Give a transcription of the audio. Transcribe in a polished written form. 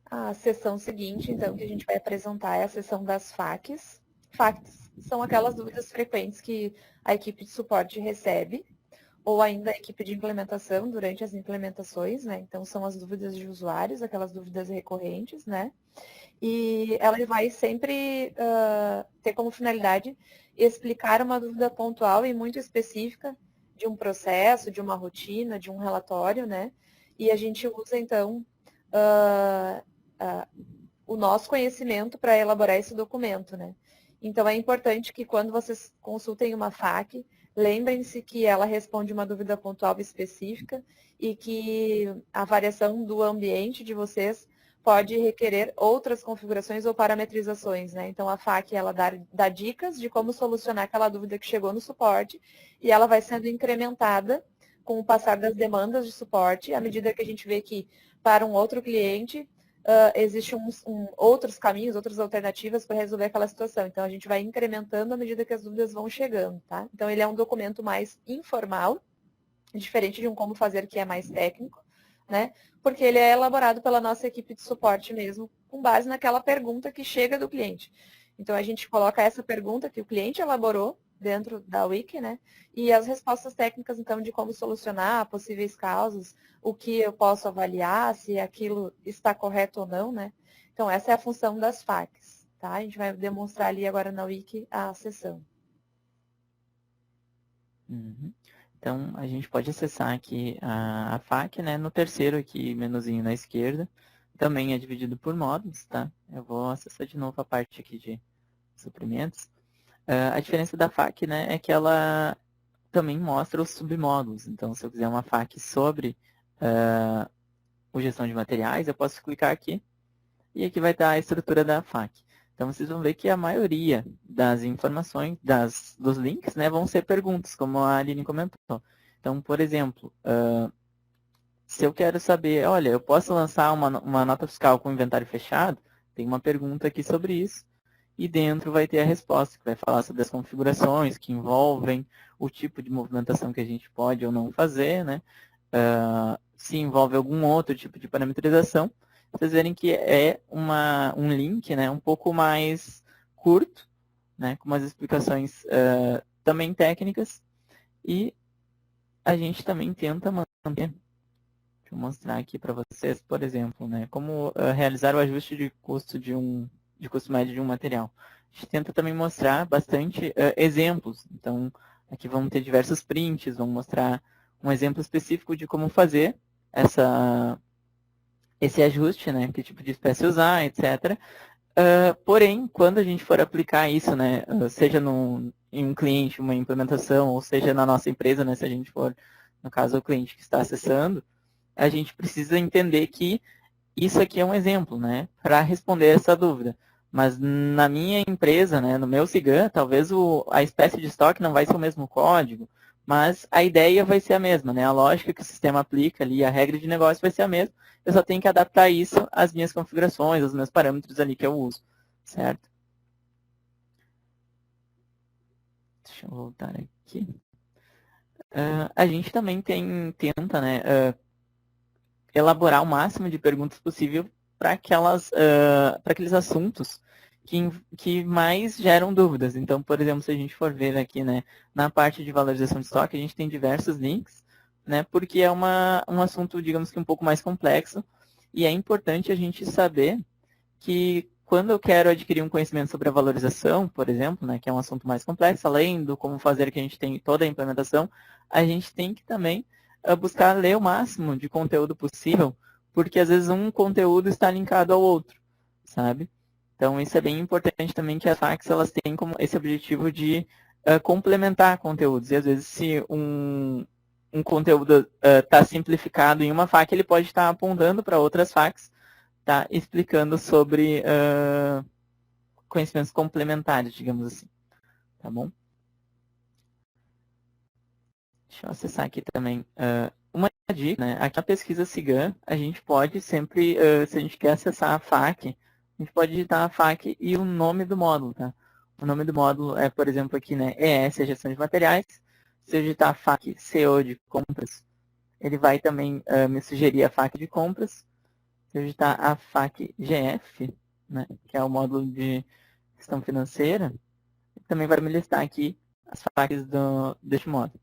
A sessão seguinte, então, que a gente vai apresentar é a sessão das FAQs. FAQs são aquelas dúvidas frequentes que a equipe de suporte recebe, ou ainda a equipe de implementação durante as implementações, né? Então, são as dúvidas de usuários, aquelas dúvidas recorrentes, né? E ela vai sempre ter como finalidade explicar uma dúvida pontual e muito específica de um processo, de uma rotina, de um relatório, né? E a gente usa, então, o nosso conhecimento para elaborar esse documento, né? Então, é importante que quando vocês consultem uma FAQ, lembrem-se que ela responde uma dúvida pontual específica e que a variação do ambiente de vocês pode requerer outras configurações ou parametrizações, né? Então, a FAQ, ela dá dicas de como solucionar aquela dúvida que chegou no suporte e ela vai sendo incrementada com o passar das demandas de suporte, à medida que a gente vê que, para um outro cliente, existem outros caminhos, outras alternativas para resolver aquela situação. Então, a gente vai incrementando à medida que as dúvidas vão chegando, tá? Então, ele é um documento mais informal, diferente de um como fazer que é mais técnico, né? Porque ele é elaborado pela nossa equipe de suporte mesmo, com base naquela pergunta que chega do cliente. Então, a gente coloca essa pergunta que o cliente elaborou dentro da Wiki, né? E as respostas técnicas, então, de como solucionar possíveis causas, o que eu posso avaliar, se aquilo está correto ou não, né? Então, essa é a função das FAQs, tá? A gente vai demonstrar ali agora na Wiki a sessão. Uhum. Então, a gente pode acessar aqui a FAQ, né? No terceiro aqui, menuzinho na esquerda. Também é dividido por módulos, tá? Eu vou acessar de novo a parte aqui de suprimentos. A diferença da FAQ, né, é que ela também mostra os submódulos. Então, se eu quiser uma FAQ sobre o gestão de materiais, eu posso clicar aqui e aqui vai estar a estrutura da FAQ. Então, vocês vão ver que a maioria das informações, dos links, né, vão ser perguntas, como a Aline comentou. Então, por exemplo, se eu quero saber, olha, eu posso lançar uma nota fiscal com inventário fechado? Tem uma pergunta aqui sobre isso. E dentro vai ter a resposta, que vai falar sobre as configurações que envolvem o tipo de movimentação que a gente pode ou não fazer, né? Se envolve algum outro tipo de parametrização. Vocês verem que é um link, né, um pouco mais curto, né, com umas explicações também técnicas. E a gente também tenta manter, deixa eu mostrar aqui para vocês, por exemplo, né, como realizar o ajuste de custo de custo médio de um material. A gente tenta também mostrar bastante exemplos. Então, aqui vamos ter diversos prints, vamos mostrar um exemplo específico de como fazer esse ajuste, né, que tipo de espécie usar, etc. Porém, quando a gente for aplicar isso, né, seja em um cliente, uma implementação, ou seja na nossa empresa, né, se a gente for, no caso, o cliente que está acessando, a gente precisa entender que isso aqui é um exemplo, né, para responder essa dúvida. Mas na minha empresa, né, no meu SIGAN, talvez a espécie de estoque não vai ser o mesmo código, mas a ideia vai ser a mesma, né? A lógica que o sistema aplica ali, a regra de negócio vai ser a mesma. Eu só tenho que adaptar isso às minhas configurações, aos meus parâmetros ali que eu uso, certo? Deixa eu voltar aqui. A gente também tenta, né, elaborar o máximo de perguntas possível para aqueles assuntos que mais geram dúvidas. Então, por exemplo, se a gente for ver aqui, né, na parte de valorização de estoque, a gente tem diversos links, né, porque é um assunto, digamos que um pouco mais complexo, e é importante a gente saber que quando eu quero adquirir um conhecimento sobre a valorização, por exemplo, né, que é um assunto mais complexo, além do como fazer que a gente tem toda a implementação, a gente tem que também buscar ler o máximo de conteúdo possível, porque às vezes um conteúdo está linkado ao outro, sabe? Então isso é bem importante também que as FAQs elas têm como esse objetivo de complementar conteúdos. E às vezes se um conteúdo está simplificado em uma FAQ, ele pode estar apontando para outras FAQs, tá explicando sobre conhecimentos complementares, digamos assim, tá bom? Deixa eu acessar aqui também uma dica, né? Aqui na pesquisa SIGAN, a gente pode sempre, se a gente quer acessar a FAQ, a gente pode digitar a FAQ e o nome do módulo, tá? O nome do módulo é, por exemplo, aqui, né, ES, a gestão de materiais. Se eu digitar a FAQ CO de compras, ele vai também me sugerir a FAQ de compras. eu digitar a FAQ GF, né, que é o módulo de gestão financeira, também vai me listar aqui as FAQs deste módulo.